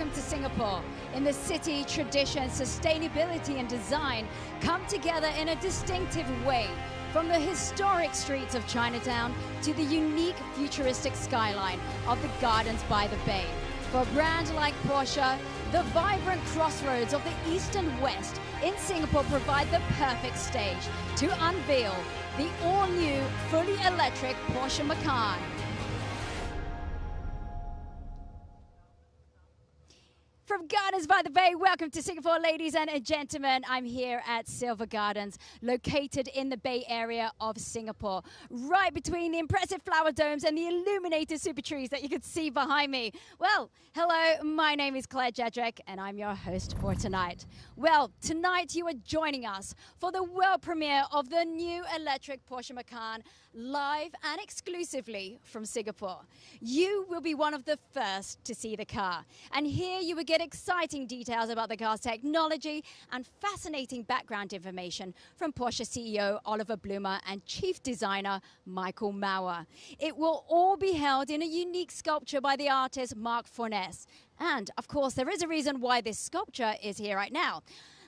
welcome to Singapore. In the city, tradition, sustainability and design come together in a distinctive way. From the historic streets of Chinatown to the unique futuristic skyline of the Gardens by the Bay. For a brand like Porsche, the vibrant crossroads of the East and West in Singapore provide the perfect stage to unveil the all-new, fully electric Porsche Macan. From Gardens by the Bay, welcome to Singapore, ladies and gentlemen. I'm here at Silver Gardens, located in the Bay Area of Singapore, right between the impressive flower domes and the illuminated super trees that you can see behind me. Well, hello, my name is Claire Jedrick, and I'm your host for tonight. Well, tonight you are joining us for the world premiere of the new electric Porsche Macan, live and exclusively from Singapore. You will be one of the first to see the car, and here you will get exciting details about the car's technology and fascinating background information from Porsche CEO Oliver Blumer and Chief Designer Michael Mauer. It will all be held in a unique sculpture by the artist Mark Fornes. And of course, there is a reason why this sculpture is here right now.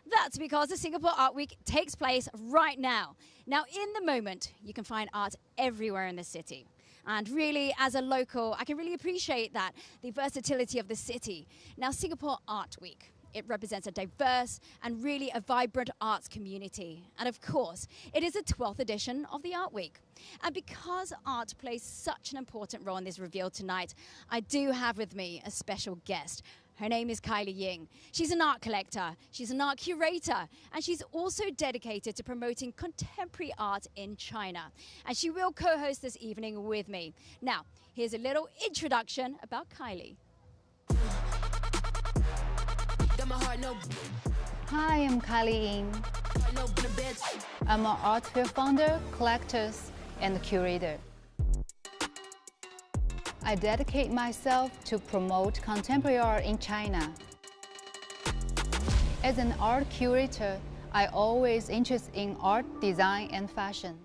That's because the Singapore Art Week takes place right now. Now, in the moment, you can find art everywhere in the city. And really, as a local, I can really appreciate that, the versatility of the city. Now, Singapore Art Week, it represents a diverse and really a vibrant arts community. And of course, it is the 12th edition of the Art Week. And because art plays such an important role in this reveal tonight, I do have with me a special guest. Her name is Kylie Ying. She's an art collector, she's an art curator, and she's also dedicated to promoting contemporary art in China. And she will co-host this evening with me. Now, here's a little introduction about Kylie. Hi, I'm Kylie Ying. I'm an art fair founder, collector, and curator. I dedicate myself to promote contemporary art in China. As an art curator, I always interested in art, design, and fashion.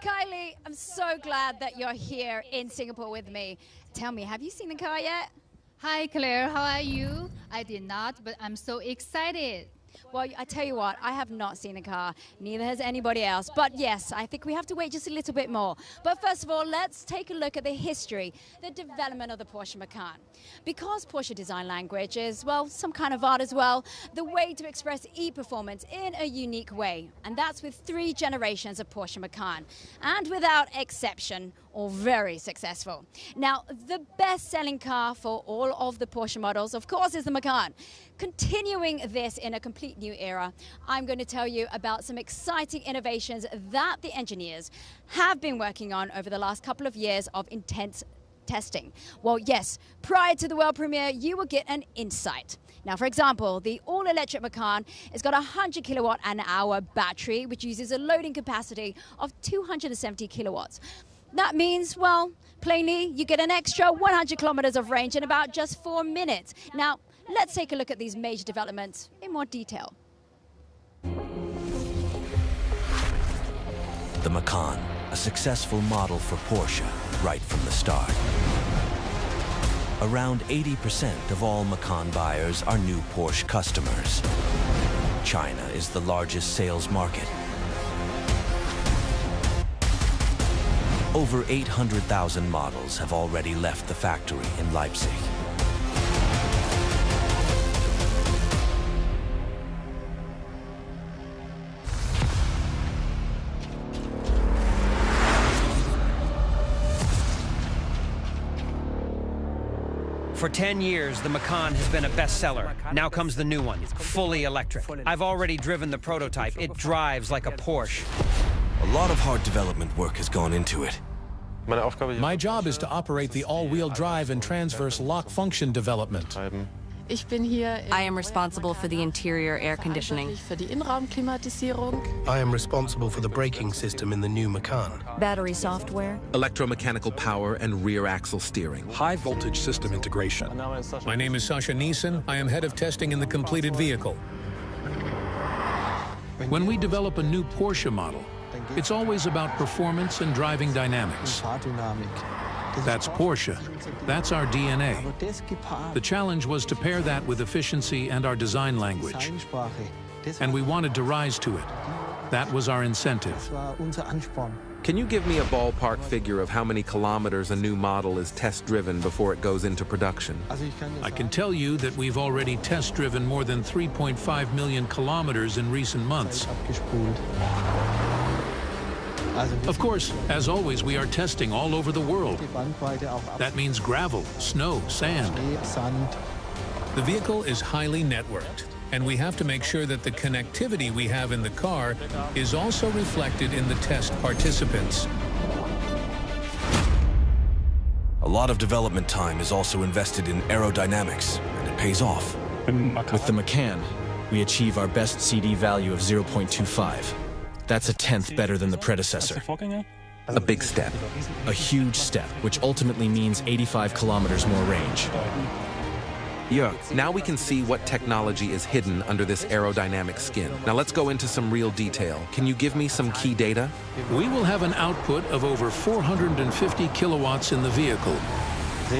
Kylie, I'm so glad that you're here in Singapore with me. Tell me, have you seen the car yet? Hi Claire, how are you? I did not, but I'm so excited. Well, I tell you what, I have not seen the car, neither has anybody else. But yes, I think we have to wait just a little bit more. But first of all, let's take a look at the history, the development of the Porsche Macan. Because Porsche design language is, well, some kind of art as well, the way to express e-performance in a unique way. And that's with 3 generations of Porsche Macan. And without exception, all very successful. Now, the best-selling car for all of the Porsche models, of course, is the Macan. Continuing this in a complete new era, I'm going to tell you about some exciting innovations that the engineers have been working on over the last couple of years of intense testing. Well, yes, prior to the world premiere, you will get an insight. Now, for example, the all-electric Macan has got a 100 kilowatt an hour battery, which uses a loading capacity of 270 kilowatts. That means, well, plainly, you get an extra 100 kilometers of range in about just 4 minutes. Now, let's take a look at these major developments in more detail. The Macan, a successful model for Porsche right from the start. Around 80% of all Macan buyers are new Porsche customers. China is the largest sales market. Over 800,000 models have already left the factory in Leipzig. For 10 years, the Macan has been a bestseller. Now comes the new one, fully electric. I've already driven the prototype. It drives like a Porsche. A lot of hard development work has gone into it. My job is to operate the all-wheel drive and transverse lock function development. I am responsible for the interior air conditioning. I am responsible for the braking system in the new Macan. Battery software. Electromechanical power and rear axle steering. High voltage system integration. My name is Sasha Neeson. I am head of testing in the completed vehicle. When we develop a new Porsche model, it's always about performance and driving dynamics. That's Porsche. That's our DNA. The challenge was to pair that with efficiency and our design language. And we wanted to rise to it. That was our incentive. Can you give me a ballpark figure of how many kilometers a new model is test-driven before it goes into production? I can tell you that we've already test-driven more than 3.5 million kilometers in recent months. Of course, as always, we are testing all over the world. That means gravel, snow, sand. The vehicle is highly networked, and we have to make sure that the connectivity we have in the car is also reflected in the test participants. A lot of development time is also invested in aerodynamics, and it pays off. With the Macan, we achieve our best CD value of 0.25. That's a tenth better than the predecessor. A big step. A huge step, which ultimately means 85 kilometers more range. Yeah, now we can see what technology is hidden under this aerodynamic skin. Now let's go into some real detail. Can you give me some key data? We will have an output of over 450 kilowatts in the vehicle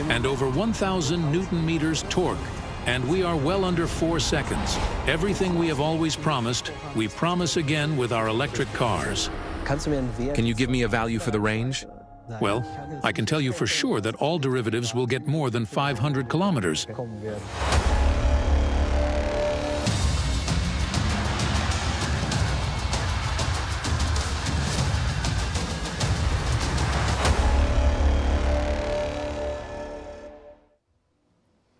and over 1,000 Newton meters torque. And we are well under 4 seconds. Everything we have always promised, we promise again with our electric cars. Can you give me a value for the range? Well, I can tell you for sure that all derivatives will get more than 500 kilometers.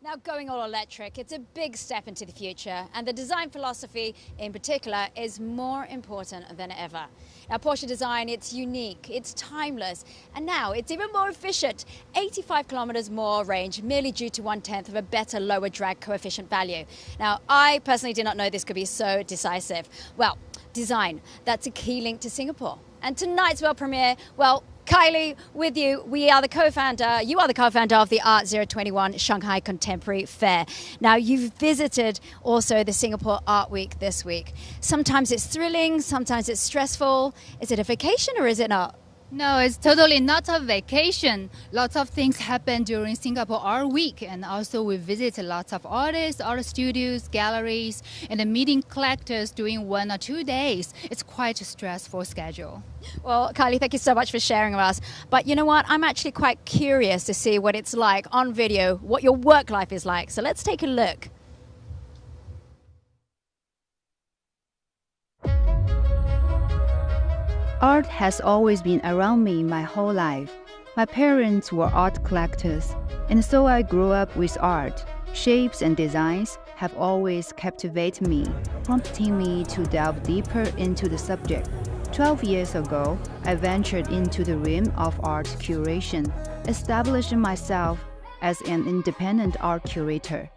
Now, going all electric, it's a big step into the future, and the design philosophy in particular is more important than ever. Now, Porsche design, it's unique, it's timeless, and now it's even more efficient. 85 kilometers more range, merely due to 1/10 of a better lower drag coefficient value. Now, I personally did not know this could be so decisive. Well, design, that's a key link to Singapore. And tonight's world premiere, well, Kylie, with you, you are the co-founder of the Art 021 Shanghai Contemporary Fair. Now, you've visited also the Singapore Art Week this week. Sometimes it's thrilling, sometimes it's stressful. Is it a vacation or is it not? No, it's totally not a vacation. Lots of things happen during Singapore Art Week, and also we visit lots of artists, art studios, galleries, and meeting collectors during 1 or 2 days. It's quite a stressful schedule. Well, Kylie, thank you so much for sharing with us. But you know what? I'm actually quite curious to see what it's like on video, what your work life is like. So let's take a look. Art has always been around me my whole life. My parents were art collectors, and so I grew up with art. Shapes and designs have always captivated me, prompting me to delve deeper into the subject. 12 years ago, I ventured into the realm of art curation, establishing myself as an independent art curator.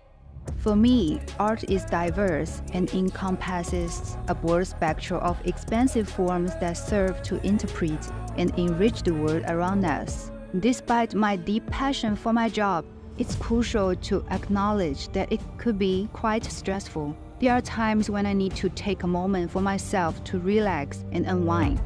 For me, art is diverse and encompasses a broad spectrum of expansive forms that serve to interpret and enrich the world around us. Despite my deep passion for my job, it's crucial to acknowledge that it could be quite stressful. There are times when I need to take a moment for myself to relax and unwind.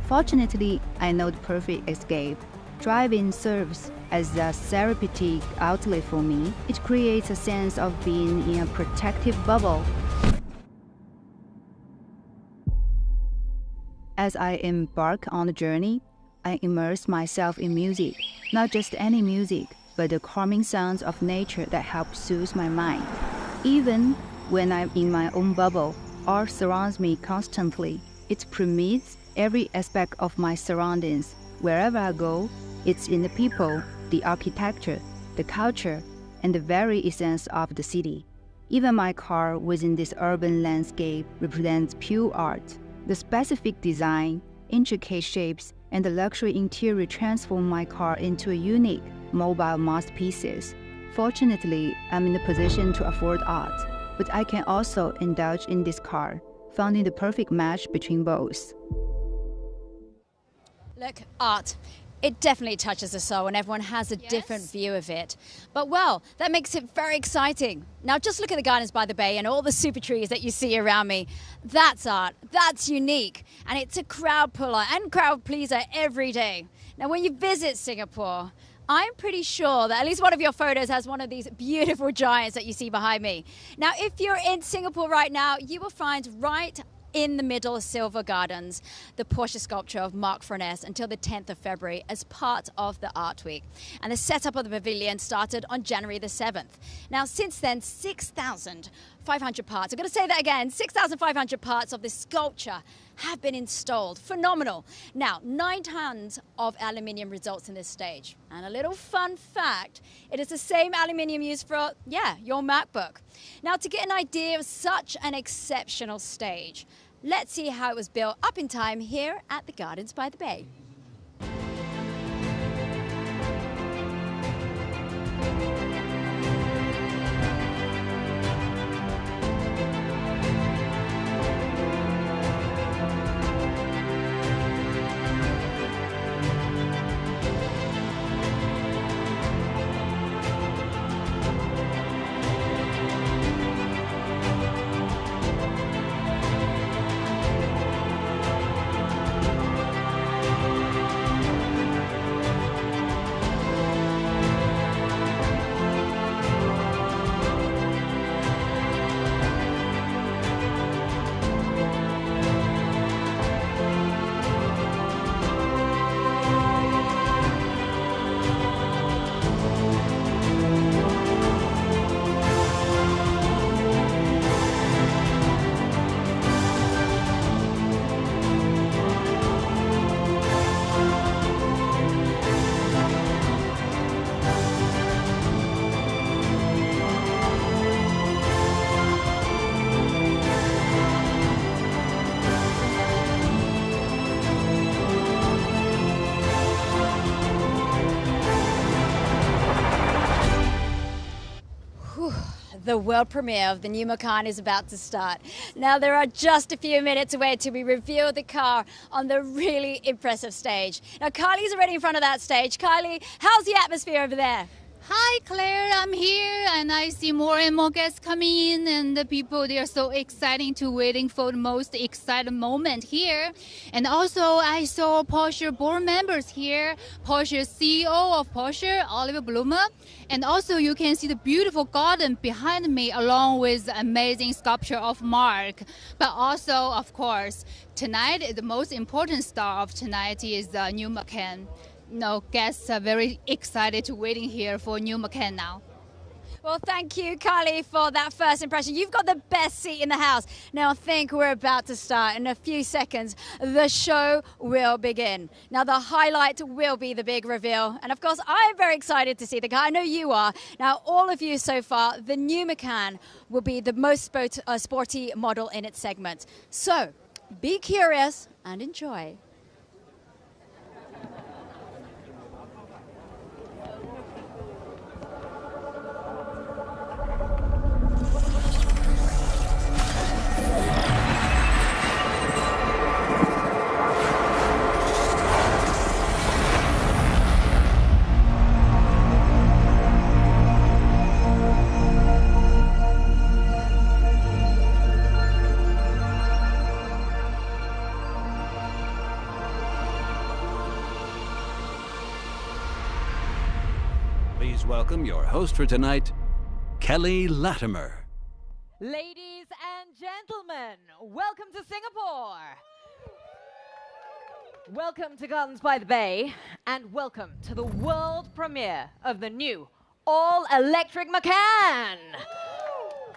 Fortunately, I know the perfect escape. Driving serves as a therapeutic outlet for me. It creates a sense of being in a protective bubble. As I embark on the journey, I immerse myself in music, not just any music, but the calming sounds of nature that help soothe my mind. Even when I'm in my own bubble, art surrounds me constantly. It permeates every aspect of my surroundings. Wherever I go, it's in the people, the architecture, the culture, and the very essence of the city. Even my car within this urban landscape represents pure art. The specific design, intricate shapes, and the luxury interior transform my car into a unique, mobile masterpieces. Fortunately, I'm in a position to afford art, but I can also indulge in this car, finding the perfect match between both. Look, art. It definitely touches the soul and everyone has a different view of it. But well, that makes it very exciting. Now just look at the gardens by the bay and all the super trees that you see around me. That's art, that's unique. And it's a crowd puller and crowd pleaser every day. Now when you visit Singapore, I'm pretty sure that at least one of your photos has one of these beautiful giants that you see behind me. Now, if you're in Singapore right now, you will find right in the middle of Silver Gardens the Porsche sculpture of Marc Furness until the 10th of February as part of the Art Week. And the setup of the pavilion started on January the 7th. Now, since then, 6,500 parts, I'm going to say that again, 6,500 parts of this sculpture have been installed. Phenomenal. Now, 9 tons of aluminium results in this stage. And a little fun fact, it is the same aluminium used for, your MacBook. Now, to get an idea of such an exceptional stage, let's see how it was built up in time here at the Gardens by the Bay. The world premiere of the new Macan is about to start. Now, there are just a few minutes away till we reveal the car on the really impressive stage. Now, Kylie's already in front of that stage. Kylie, how's the atmosphere over there? Hi, Claire. I'm here, and I see more and more guests coming in, and the people, they are so exciting to waiting for the most exciting moment here. And also, I saw Porsche board members here, Porsche CEO of Porsche, Oliver Blumer. And also, you can see the beautiful garden behind me, along with the amazing sculpture of Marc. But also, of course, tonight, the most important star of tonight is the new Macan. No, guests are very excited to waiting here for new Macan now. Well, thank you, Kylie, for that first impression. You've got the best seat in the house. Now, I think we're about to start. In a few seconds, the show will begin. Now, the highlight will be the big reveal. And, of course, I'm very excited to see the car. I know you are. Now, all of you so far, the new Macan will be the most sporty model in its segment. So, be curious and enjoy. Please welcome your host for tonight, Kelly Latimer. Ladies and gentlemen, welcome to Singapore. Welcome to Gardens by the Bay, and welcome to the world premiere of the new all-electric Macan.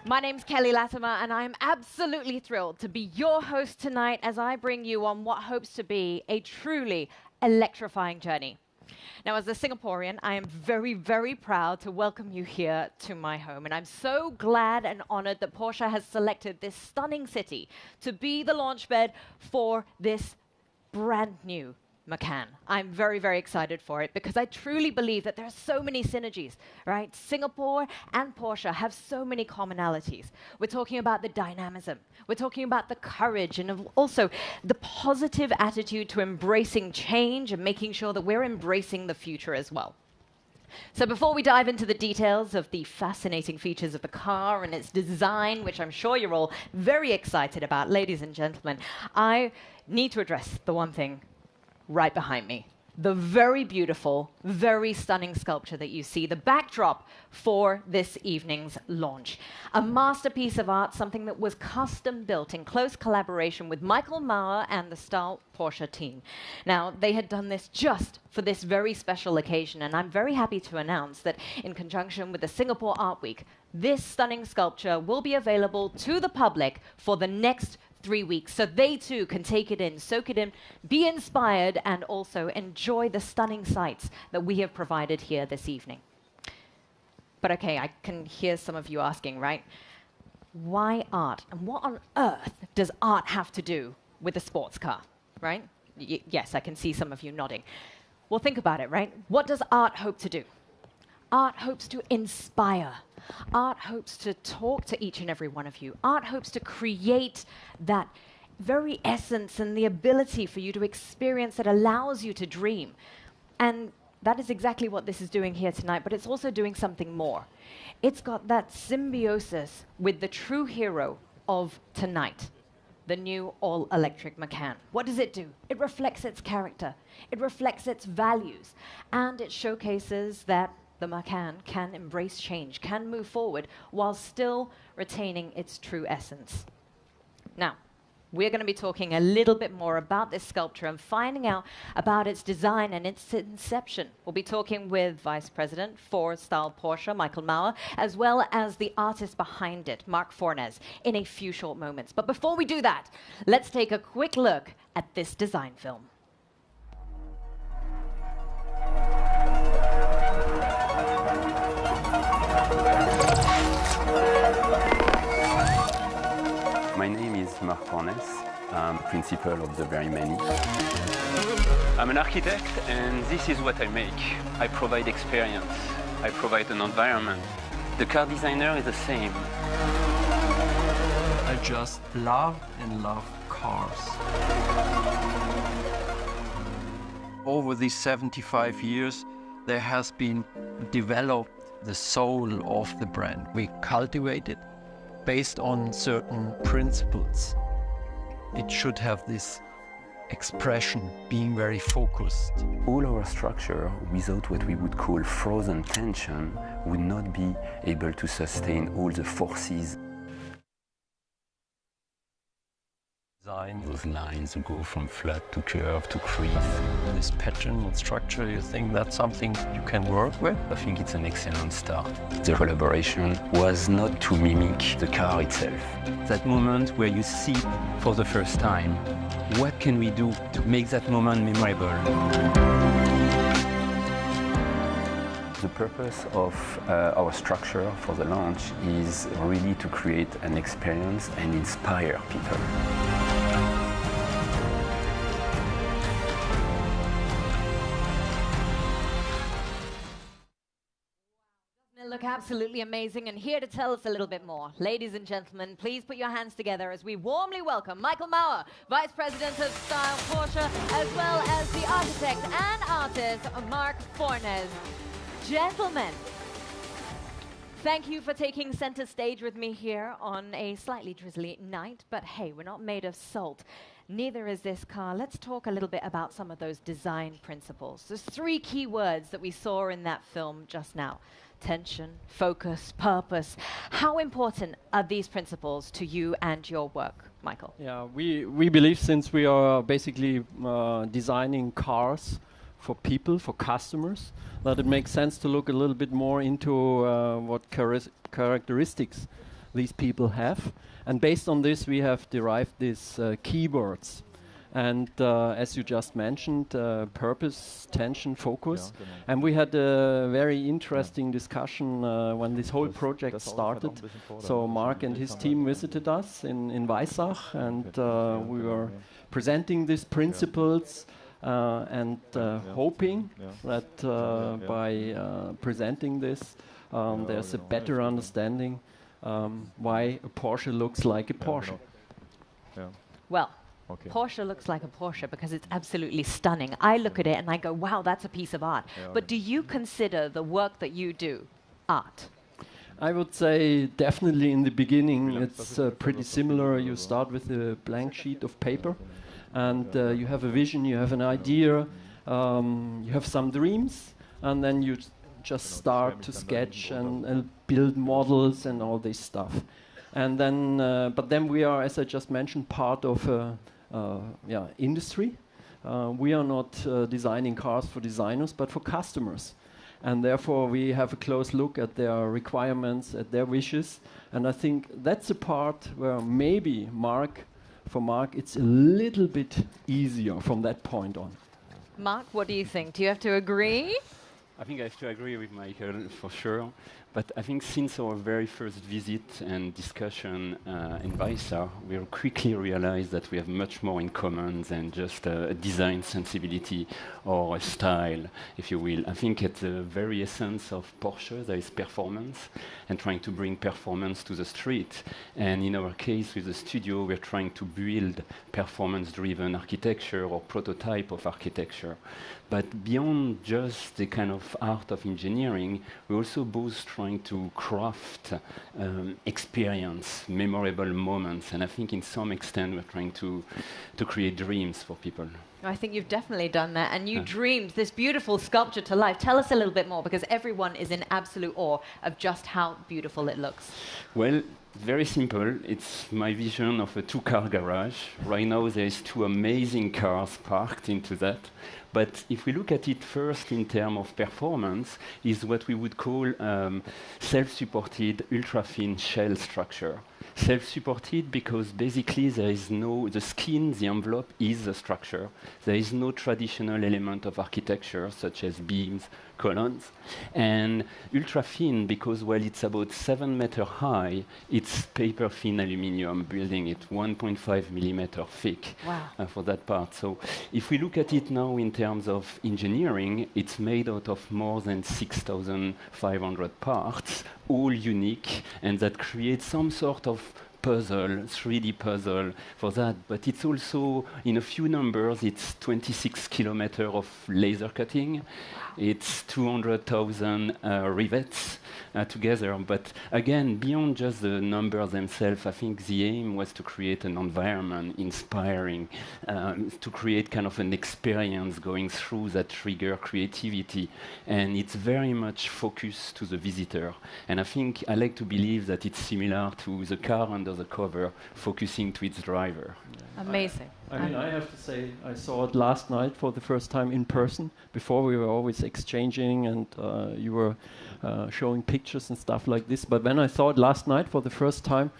My name's Kelly Latimer, and I'm absolutely thrilled to be your host tonight as I bring you on what hopes to be a truly electrifying journey. Now, as a Singaporean, I am very, very proud to welcome you here to my home. And I'm so glad and honored that Porsche has selected this stunning city to be the launchbed for this brand new Macan. I'm very, very excited for it because I truly believe that there are so many synergies, right? Singapore and Porsche have so many commonalities. We're talking about the dynamism. We're talking about the courage and also the positive attitude to embracing change and making sure that we're embracing the future as well. So before we dive into the details of the fascinating features of the car and its design, which I'm sure you're all very excited about, ladies and gentlemen, I need to address the one thing right behind me. the very beautiful, very stunning sculpture that you see, the backdrop for this evening's launch. A masterpiece of art, something that was custom built in close collaboration with Michael Mauer and the Stahl Porsche team. Now, they had done this just for this very special occasion, and I'm very happy to announce that in conjunction with the Singapore Art Week, this stunning sculpture will be available to the public for the next 3 weeks, so they too can take it in, soak it in, be inspired, and also enjoy the stunning sights that we have provided here this evening. But okay, I can hear some of you asking, right? Why art? And what on earth does art have to do with a sports car, right? Yes, I can see some of you nodding. Well, think about it, right? What does art hope to do? Art hopes to inspire. Art hopes to talk to each and every one of you. Art hopes to create that very essence and the ability for you to experience that allows you to dream. And that is exactly what this is doing here tonight, but it's also doing something more. It's got that symbiosis with the true hero of tonight, the new all-electric Macan. What does it do? It reflects its character. It reflects its values. And it showcases that the Macan can embrace change, can move forward, while still retaining its true essence. Now, we're going to be talking a little bit more about this sculpture and finding out about its design and its inception. We'll be talking with Vice President for Stahl Porsche, Michael Mauer, as well as the artist behind it, Marc Fornes, in a few short moments. But before we do that, let's take a quick look at this design film. My name is Marc Fornes. I'm principal of the Very Many. I'm an architect, and this is what I make. I provide experience. I provide an environment. The car designer is the same. I just love and love cars. Over these 75 years, there has been developed the soul of the brand. We cultivate it based on certain principles. It should have this expression, being very focused. All our structure, without what we would call frozen tension, would not be able to sustain all the forces. Those lines go from flat to curve to crease. This pattern and structure, you think that's something you can work with? I think it's an excellent start. The collaboration was not to mimic the car itself. That moment where you see for the first time, what can we do to make that moment memorable? The purpose of our structure for the launch is really to create an experience and inspire people. Look absolutely amazing, and here to tell us a little bit more. Ladies and gentlemen, please put your hands together as we warmly welcome Michael Mauer, Vice President of Stahl Porsche, as well as the architect and artist, Marc Fornes. Gentlemen, thank you for taking center stage with me here on a slightly drizzly night, but hey, we're not made of salt. Neither is this car. Let's talk a little bit about some of those design principles. There's 3 key words that we saw in that film just now. Tension, focus, purpose. How important are these principles to you and your work, Michael? Yeah, we believe, since we are basically designing cars for people, for customers, that it makes sense to look a little bit more into what characteristics these people have. And based on this, we have derived these keywords. And as you just mentioned, purpose, tension, focus. And we had a very interesting discussion when this whole project started. So Marc and his team visited us in Weissach, and we were presenting these principles and hoping that by presenting this, there's a better understanding why a Porsche looks like a Porsche. Well, Porsche looks like a Porsche because it's absolutely stunning. I look at it and I go, wow, that's a piece of art. But do you consider the work that you do art? I would say definitely in the beginning it's pretty similar. You start with a blank sheet of paper and you have a vision, you have an idea, you have some dreams, and then you just start to sketch and build models and all this stuff. And then, but then we are, as I just mentioned, part of industry. We are not designing cars for designers, but for customers. And therefore, we have a close look at their requirements, at their wishes. And I think that's a part where maybe for Mark, it's a little bit easier from that point on. Mark, what do you think? Do you have to agree? I think I have to agree with Michael for sure. But I think since our very first visit and discussion in Weissach, we quickly realized that we have much more in common than just a design sensibility or a style, if you will. I think at the very essence of Porsche, there is performance and trying to bring performance to the street. And in our case, with the studio, we're trying to build performance-driven architecture or prototype of architecture. But beyond just the kind of art of engineering, we're also both trying to craft experience, memorable moments. And I think in some extent, we're trying to create dreams for people. I think you've definitely done that. And you dreamed this beautiful sculpture to life. Tell us a little bit more, because everyone is in absolute awe of just how beautiful it looks. Well, very simple. It's my vision of a two-car garage. Right now, there's two amazing cars parked into that. But if we look at it first in terms of performance, is what we would call self-supported ultra-thin shell structure. Self-supported because basically there is the skin, the envelope is the structure. There is no traditional element of architecture such as beams, columns. And ultra-thin because while it's about 7 meters high, it's paper-thin aluminium, building it 1.5 millimeter thick. Wow. For that part. So if we look at it now in terms of engineering, it's made out of more than 6,500 parts, all unique, and that creates some sort of puzzle, 3D puzzle for that. But it's also, in a few numbers, it's 26 kilometers of laser cutting. It's 200,000 rivets together. But again, beyond just the numbers themselves, I think the aim was to create an environment inspiring, to create kind of an experience going through that trigger creativity. And it's very much focused to the visitor. And I think I like to believe that it's similar to the car under the cover, focusing to its driver. Yeah. Amazing. I mean, I have to say, I saw it last night for the first time in person. Before we were always exchanging and you were showing pictures and stuff like this. But when I saw it last night for the first time,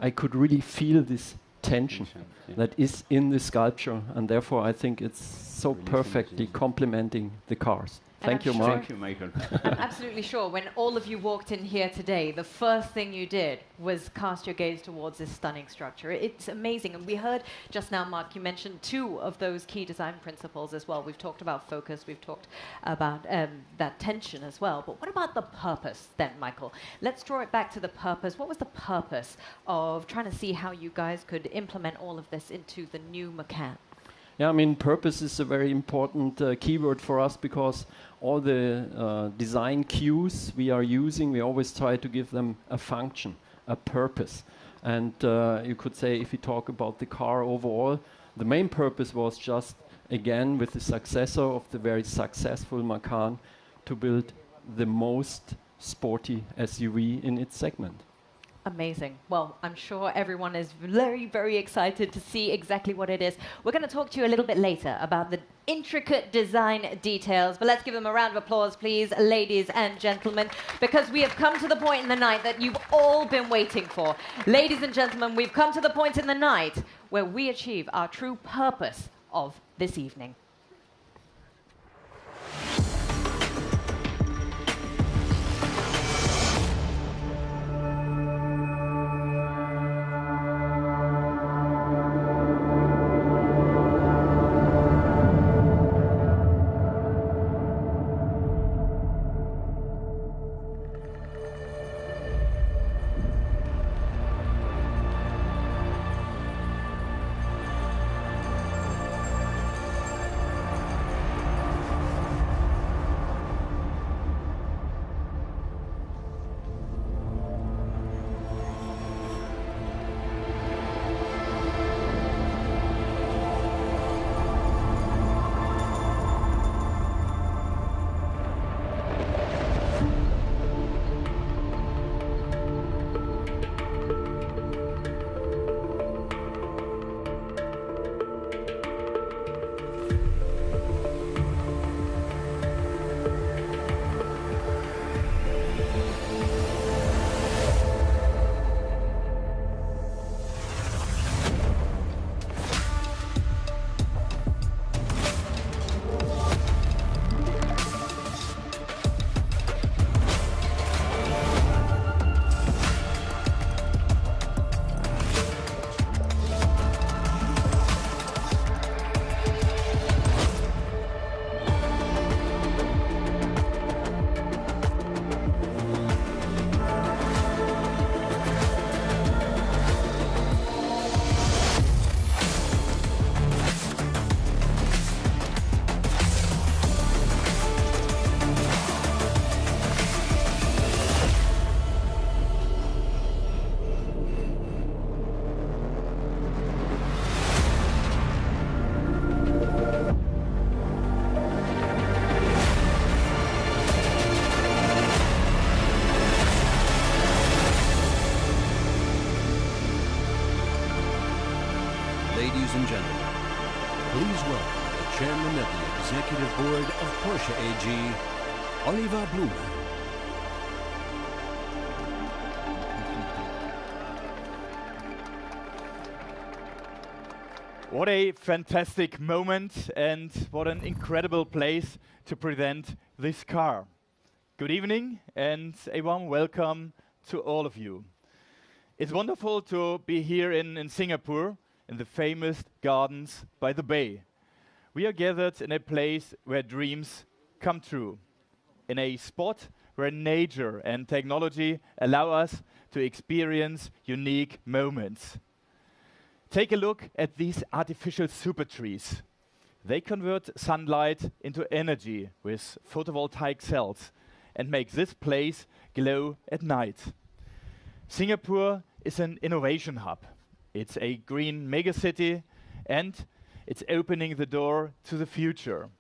I could really feel this tension that is in the sculpture. And therefore, I think it's so perfectly complementing the cars. Thank you, Mark. Thank you, Michael. I'm absolutely sure when all of you walked in here today, the first thing you did was cast your gaze towards this stunning structure. It's amazing. And we heard just now, Mark, you mentioned two of those key design principles as well. We've talked about focus. We've talked about that tension as well. But what about the purpose then, Michael? Let's draw it back to the purpose. What was the purpose of trying to see how you guys could implement all of this into the new Macan? Yeah, I mean, purpose is a very important keyword for us because all the design cues we are using, we always try to give them a function, a purpose. And you could say, if you talk about the car overall, the main purpose was just, again, with the successor of the very successful Macan, to build the most sporty SUV in its segment. Amazing. Well, I'm sure everyone is very, very excited to see exactly what it is. We're going to talk to you a little bit later about the intricate design details, but let's give them a round of applause, please, ladies and gentlemen, because we have come to the point in the night that you've all been waiting for. Ladies and gentlemen, we've come to the point in the night where we achieve our true purpose of this evening. Ladies and gentlemen, please welcome the chairman of the executive board of Porsche AG, Oliver Blume. What a fantastic moment and what an incredible place to present this car. Good evening and a warm welcome to all of you. It's wonderful to be here in Singapore in the famous gardens by the bay. We are gathered in a place where dreams come true, in a spot where nature and technology allow us to experience unique moments. Take a look at these artificial super trees. They convert sunlight into energy with photovoltaic cells and make this place glow at night. Singapore is an innovation hub. It's a green megacity and it's opening the door to the future.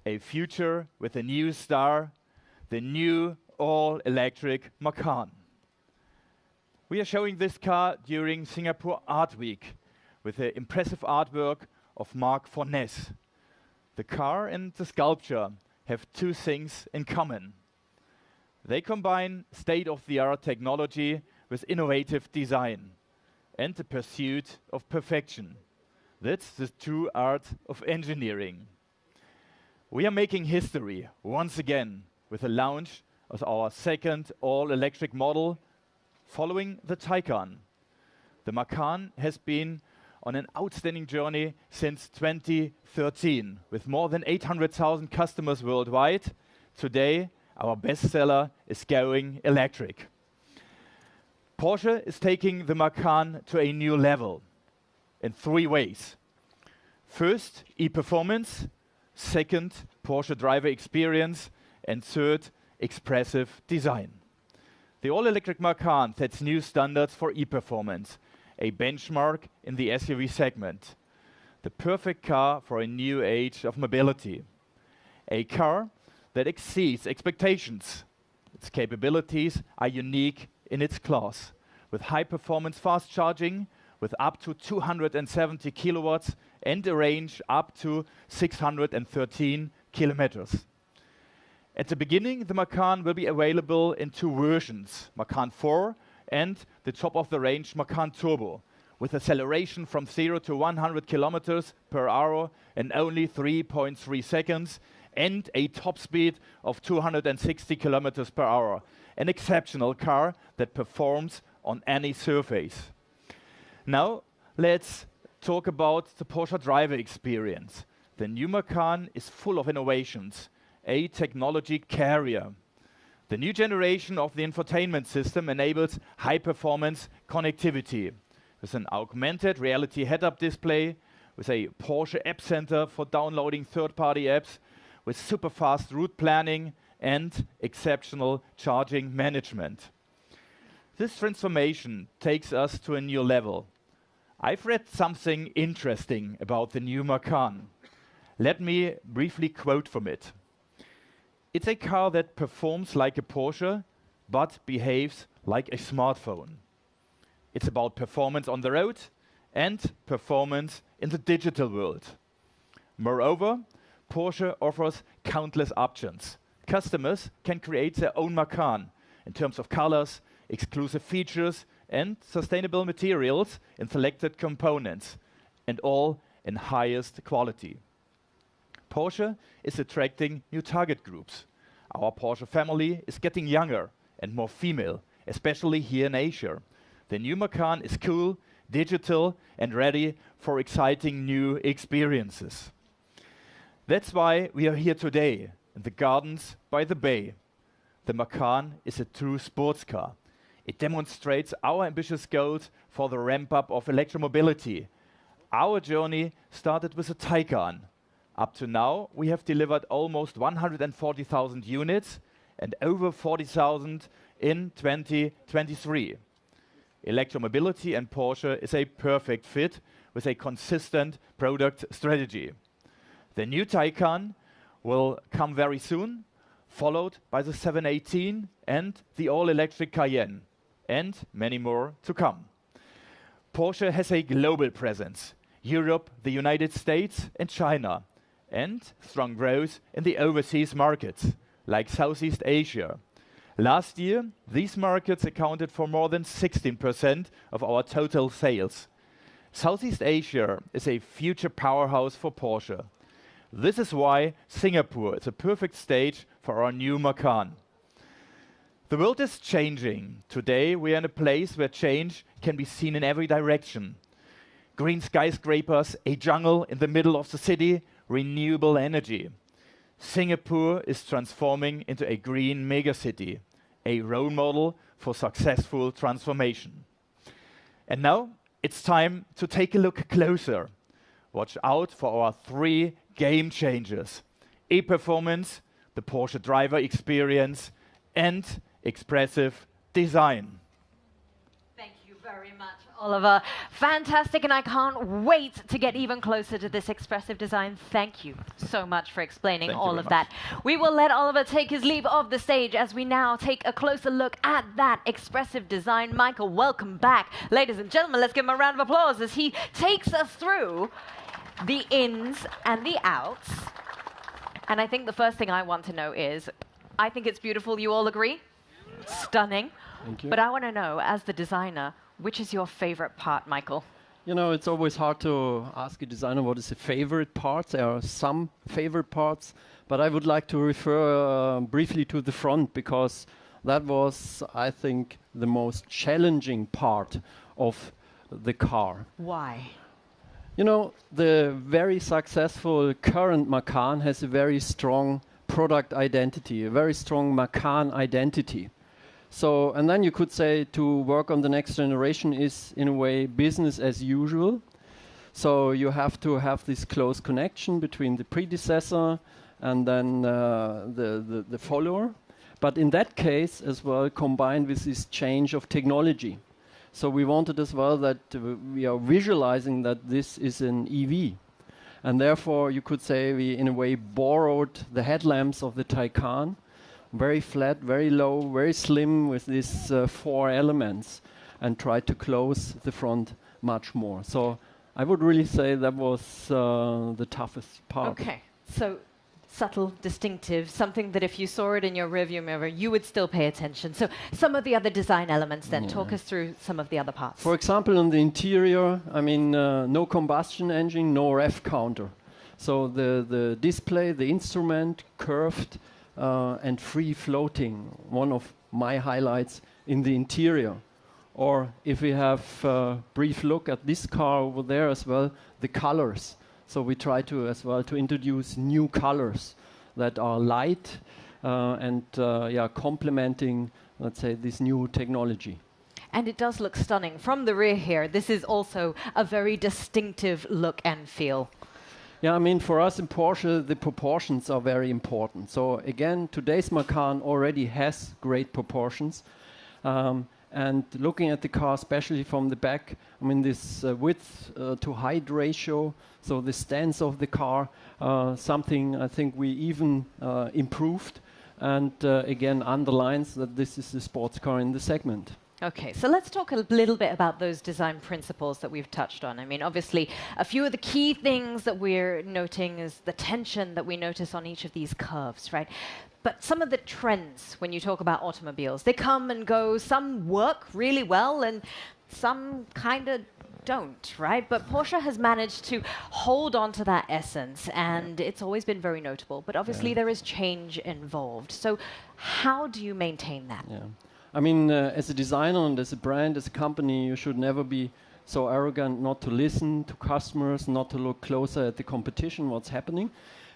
A future with a new star, the new all-electric Macan. We are showing this car during Singapore Art Week with the impressive artwork of Marc Fornes. The car and the sculpture have two things in common. They combine state-of-the-art technology with innovative design and the pursuit of perfection. That's the true art of engineering. We are making history once again with the launch of our second all-electric model following the Taycan. The Macan has been on an outstanding journey since 2013 with more than 800,000 customers worldwide. Today, our bestseller is going electric. Porsche is taking the Macan to a new level in three ways. First, e-performance. Second, Porsche driver experience. And third, expressive design. The all-electric Macan sets new standards for e-performance, a benchmark in the SUV segment. The perfect car for a new age of mobility. A car that exceeds expectations. Its capabilities are unique in its class, with high-performance fast charging, with up to 270 kilowatts and a range up to 613 kilometers. At the beginning, the Macan will be available in two versions, Macan 4 and the top-of-the-range Macan Turbo, with acceleration from 0 to 100 kilometers per hour in only 3.3 seconds and a top speed of 260 kilometers per hour. An exceptional car that performs on any surface. Now, let's talk about the Porsche driver experience. The new Macan is full of innovations. A technology carrier. The new generation of the infotainment system enables high-performance connectivity with an augmented reality head-up display, with a Porsche App Center for downloading third-party apps, with super-fast route planning and exceptional charging management. This transformation takes us to a new level. I've read something interesting about the new Macan. Let me briefly quote from it. It's a car that performs like a Porsche, but behaves like a smartphone. It's about performance on the road and performance in the digital world. Moreover, Porsche offers countless options. Customers can create their own Macan in terms of colors, exclusive features, and sustainable materials in selected components, and all in highest quality. Porsche is attracting new target groups. Our Porsche family is getting younger and more female, especially here in Asia. The new Macan is cool, digital, and ready for exciting new experiences. That's why we are here today in the gardens by the bay. The Macan is a true sports car. It demonstrates our ambitious goals for the ramp-up of electromobility. Our journey started with a Taycan. Up to now, we have delivered almost 140,000 units and over 40,000 in 2023. Electromobility and Porsche is a perfect fit with a consistent product strategy. The new Taycan will come very soon, followed by the 718 and the all-electric Cayenne, and many more to come. Porsche has a global presence. Europe, the United States, and China, and strong growth in the overseas markets, like Southeast Asia. Last year, these markets accounted for more than 16% of our total sales. Southeast Asia is a future powerhouse for Porsche. This is why Singapore is a perfect stage for our new Macan. The world is changing. Today, we are in a place where change can be seen in every direction. Green skyscrapers, a jungle in the middle of the city, renewable energy. Singapore is transforming into a green megacity, a role model for successful transformation. And now, it's time to take a look closer. Watch out for our 3 game changers: e-performance, the Porsche driver experience, and expressive design. Thank you very much, Oliver. Fantastic, and I can't wait to get even closer to this expressive design. Thank you so much for explaining all of that. We will let Oliver take his leave of the stage as we now take a closer look at that expressive design. Michael, welcome back. Ladies and gentlemen, let's give him a round of applause as he takes us through the ins and the outs. And I think the first thing I want to know is, I think it's beautiful, you all agree? Stunning. Thank you. But I want to know, as the designer, which is your favorite part, Michael? You know, it's always hard to ask a designer what is the favorite part. There are some favorite parts, but I would like to refer briefly to the front, because that was, I think, the most challenging part of the car. Why? You know, the very successful current Macan has a very strong product identity, a very strong Macan identity. So, and then you could say to work on the next generation is, in a way, business as usual. So you have to have this close connection between the predecessor and then the follower. But in that case as well, combined with this change of technology. So we wanted as well that we are visualizing that this is an EV. And therefore, you could say we, in a way, borrowed the headlamps of the Taycan, very flat, very low, very slim, with these 4 elements, and tried to close the front much more. So I would really say that was the toughest part. Okay, so subtle, distinctive, something that if you saw it in your rearview mirror, you would still pay attention. So some of the other design elements then, talk us through some of the other parts. For example, in the interior, I mean, no combustion engine, no ref counter. So the display, the instrument, curved and free floating, one of my highlights in the interior. Or if we have a brief look at this car over there as well, the colors. So we try to as well to introduce new colors that are light and complementing, let's say, this new technology. And it does look stunning. From the rear here, this is also a very distinctive look and feel. Yeah, I mean, for us in Porsche, the proportions are very important. So again, today's Macan already has great proportions. And looking at the car, especially from the back, I mean, this width to height ratio, so the stance of the car, something I think we even improved, and again underlines that this is the sports car in the segment. Okay, so let's talk a little bit about those design principles that we've touched on. I mean, obviously, a few of the key things that we're noting is the tension that we notice on each of these curves, right? But some of the trends when you talk about automobiles, they come and go. Some work really well and some kind of don't, right? But Porsche has managed to hold on to that essence, and it's always been very notable. But obviously, there is change involved. So how do you maintain that? Yeah. I mean, as a designer and as a brand, as a company, you should never be so arrogant not to listen to customers, not to look closer at the competition, what's happening.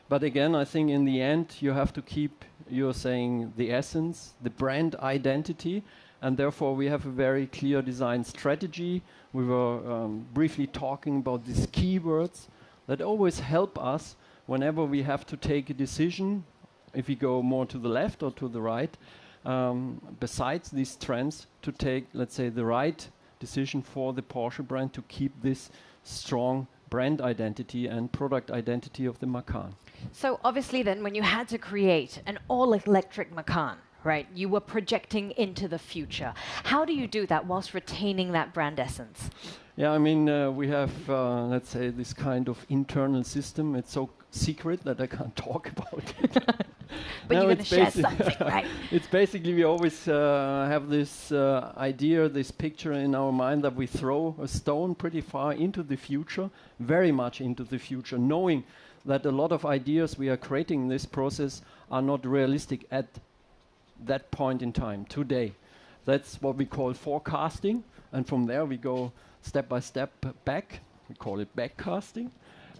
But again, I think in the end, you have to keep, you're saying, the essence, the brand identity, and therefore we have a very clear design strategy. We were briefly talking about these keywords that always help us whenever we have to take a decision, if we go more to the left or to the right, besides these trends, to take, let's say, the right decision for the Porsche brand to keep this strong brand identity and product identity of the Macan. So obviously then, when you had to create an all-electric Macan, right, you were projecting into the future. How do you do that whilst retaining that brand essence? Yeah, I mean, we have, let's say, this kind of internal system. It's so secret that I can't talk about it. But you're going to share something, right? It's basically we always have this idea, this picture in our mind that we throw a stone pretty far into the future, very much into the future, knowing that a lot of ideas we are creating in this process are not realistic at that point in time, today. That's what we call forecasting, and from there we go step by step back. We call it backcasting,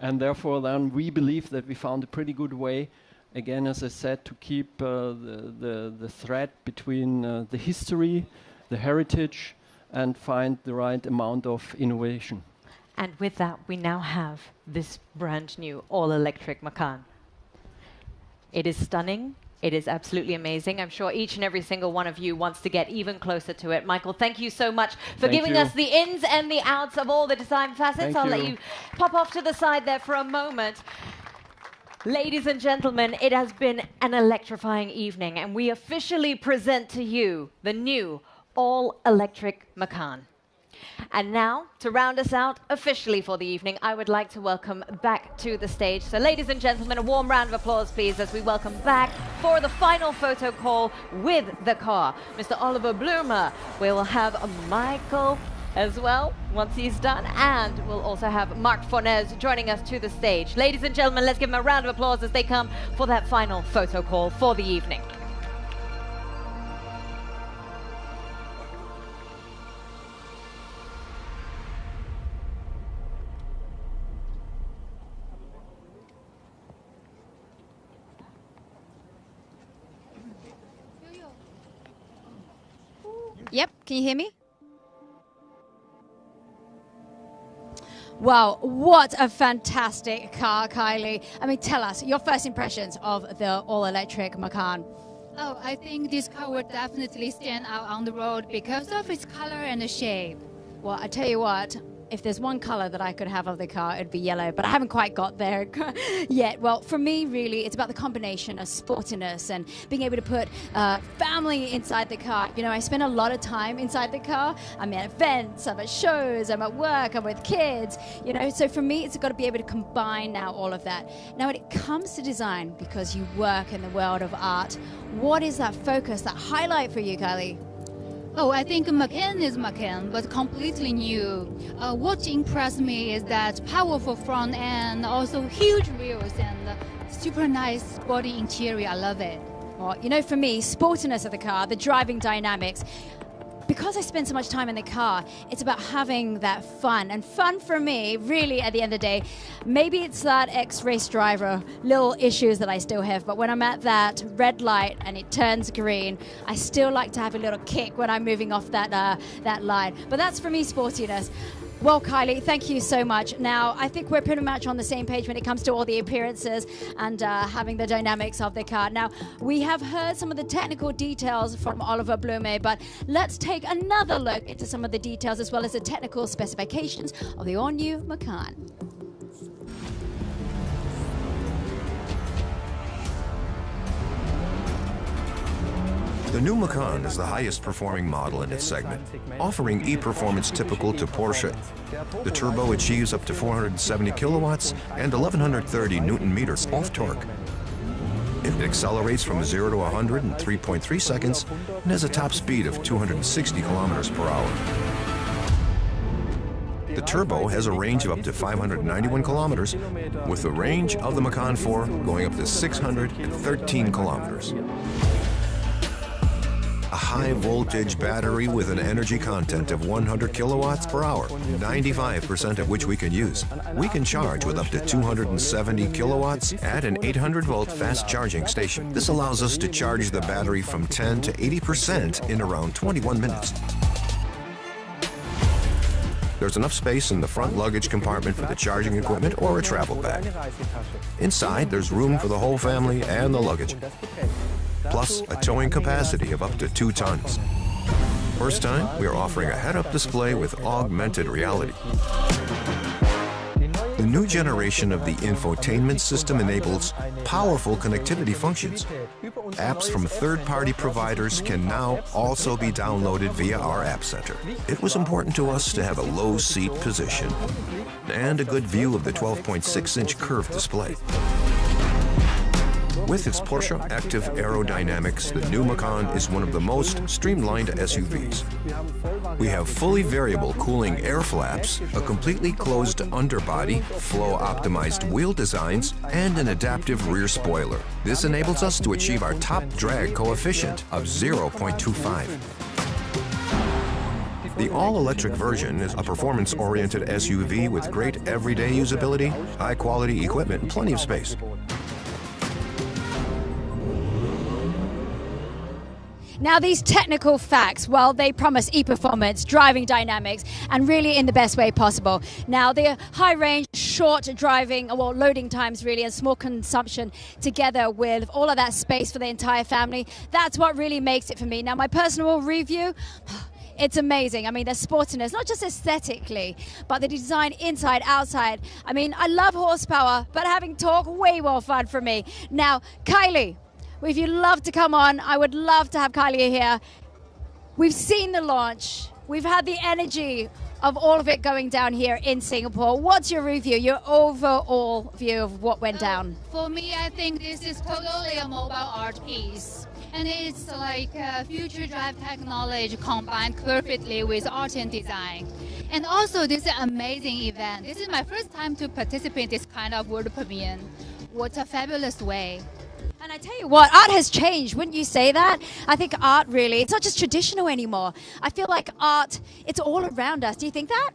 and therefore then we believe that we found a pretty good way, again, as I said, to keep the thread between the history, the heritage, and find the right amount of innovation. And with that, we now have this brand new all-electric Macan. It is stunning. It is absolutely amazing. I'm sure each and every single one of you wants to get even closer to it. Michael, thank you so much for giving us the ins and the outs of all the design facets. I'll let you pop off to the side there for a moment. Ladies and gentlemen, it has been an electrifying evening, and we officially present to you the new all-electric Macan. And now, to round us out officially for the evening, I would like to welcome back to the stage. So ladies and gentlemen, a warm round of applause, please, as we welcome back for the final photo call with the car, Mr. Oliver Blumer. We will have Michael as well once he's done, and we'll also have Marc Fornez joining us to the stage. Ladies and gentlemen, let's give them a round of applause as they come for that final photo call for the evening. Yep, can you hear me? Wow, what a fantastic car, Kylie. I mean, tell us your first impressions of the all-electric Macan. Oh, I think this car will definitely stand out on the road because of its color and the shape. Well, I tell you what, if there's one color that I could have of the car, it'd be yellow, but I haven't quite got there yet. Well, for me, really, it's about the combination of sportiness and being able to put family inside the car. You know, I spend a lot of time inside the car. I'm at events, I'm at shows, I'm at work, I'm with kids, you know, so for me, it's got to be able to combine now all of that. Now, when it comes to design, because you work in the world of art, what is that focus, that highlight for you, Kylie? Oh, I think Macan is Macan, but completely new. What impressed me is that powerful front end, also huge wheels and super nice sporty interior. I love it. Well, you know, for me, sportiness of the car, the driving dynamics, because I spend so much time in the car, it's about having that fun. And fun for me, really, at the end of the day, maybe it's that ex-race driver, little issues that I still have, but when I'm at that red light and it turns green, I still like to have a little kick when I'm moving off that line. But that's, for me, sportiness. Well, Kylie, thank you so much. Now, I think we're pretty much on the same page when it comes to all the appearances and having the dynamics of the car. Now, we have heard some of the technical details from Oliver Blume, but let's take another look into some of the details as well as the technical specifications of the all-new Macan. The new Macan is the highest performing model in its segment, offering e-performance typical to Porsche. The turbo achieves up to 470 kilowatts and 1130 Newton-meters of torque. It accelerates from 0 to 100 in 3.3 seconds and has a top speed of 260 kilometers per hour. The turbo has a range of up to 591 kilometers, with the range of the Macan 4 going up to 613 kilometers. A high-voltage battery with an energy content of 100 kilowatts per hour, 95% of which we can use. We can charge with up to 270 kilowatts at an 800-volt fast charging station. This allows us to charge the battery from 10 to 80% in around 21 minutes. There's enough space in the front luggage compartment for the charging equipment or a travel bag. Inside, there's room for the whole family and the luggage, plus a towing capacity of up to 2 tons. First time, we are offering a head-up display with augmented reality. The new generation of the infotainment system enables powerful connectivity functions. Apps from third-party providers can now also be downloaded via our App Center. It was important to us to have a low seat position and a good view of the 12.6-inch curved display. With its Porsche Active aerodynamics, the new Macan is one of the most streamlined SUVs. We have fully variable cooling air flaps, a completely closed underbody, flow-optimized wheel designs, and an adaptive rear spoiler. This enables us to achieve our top drag coefficient of 0.25. The all-electric version is a performance-oriented SUV with great everyday usability, high-quality equipment, and plenty of space. Now, these technical facts, well, they promise e-performance, driving dynamics, and really in the best way possible. Now, the high range, short driving, well, loading times really, and small consumption together with all of that space for the entire family, that's what really makes it for me. Now, my personal review, it's amazing. I mean, the sportiness, not just aesthetically, but the design inside, outside. I mean, I love horsepower, but having torque, way more fun for me. Now, Kylie, if you'd love to come on, I would love to have Kylie here. We've seen the launch. We've had the energy of all of it going down here in Singapore. What's your review, your overall view of what went down? For me, I think this is totally a mobile art piece. And it's like future drive technology combined perfectly with art and design. And also, this is an amazing event. This is my first time to participate in this kind of world premiere. What a fabulous way. And I tell you what, art has changed, wouldn't you say that? I think art really, it's not just traditional anymore. I feel like art, it's all around us. Do you think that?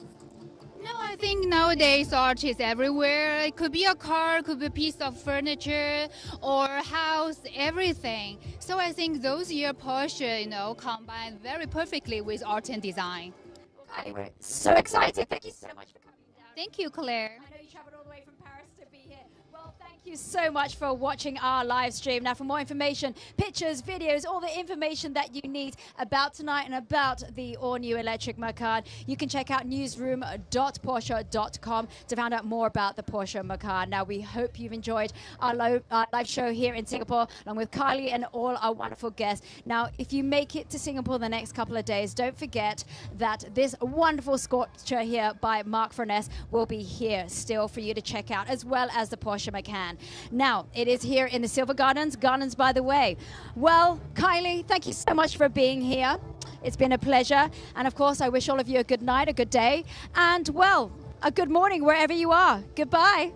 No, I think nowadays art is everywhere. It could be a car, it could be a piece of furniture or a house, everything. So I think those year Porsche, combined very perfectly with art and design. Okay, we're so excited. Thank you so much for coming down. Thank you, Claire. I know you traveled all the way from Paris to be here. Well, thank you so much for watching our live stream. Now, for more information, pictures, videos, all the information that you need about tonight and about the all-new electric Macan, you can check out newsroom.porsche.com to find out more about the Porsche Macan. Now, we hope you've enjoyed our live show here in Singapore, along with Kylie and all our wonderful guests. Now, if you make it to Singapore the next couple of days, don't forget that this wonderful sculpture here by Mark Furness will be here still for you to check out, as well as the Porsche Macan. Now, it is here in the Silver Gardens by the way. Well, Kylie, thank you so much for being here. It's been a pleasure. And of course, I wish all of you a good night, a good day, and well, a good morning wherever you are. Goodbye.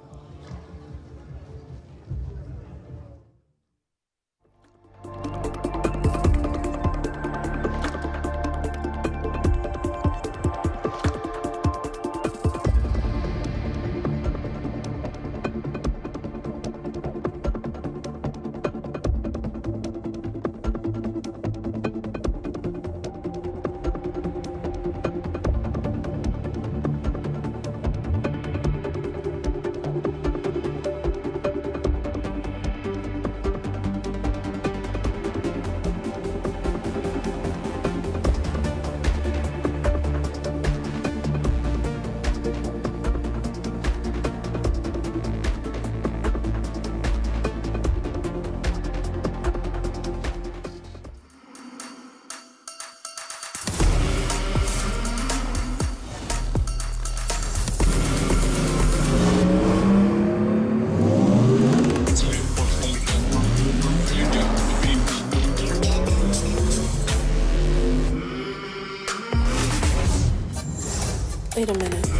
Wait a minute.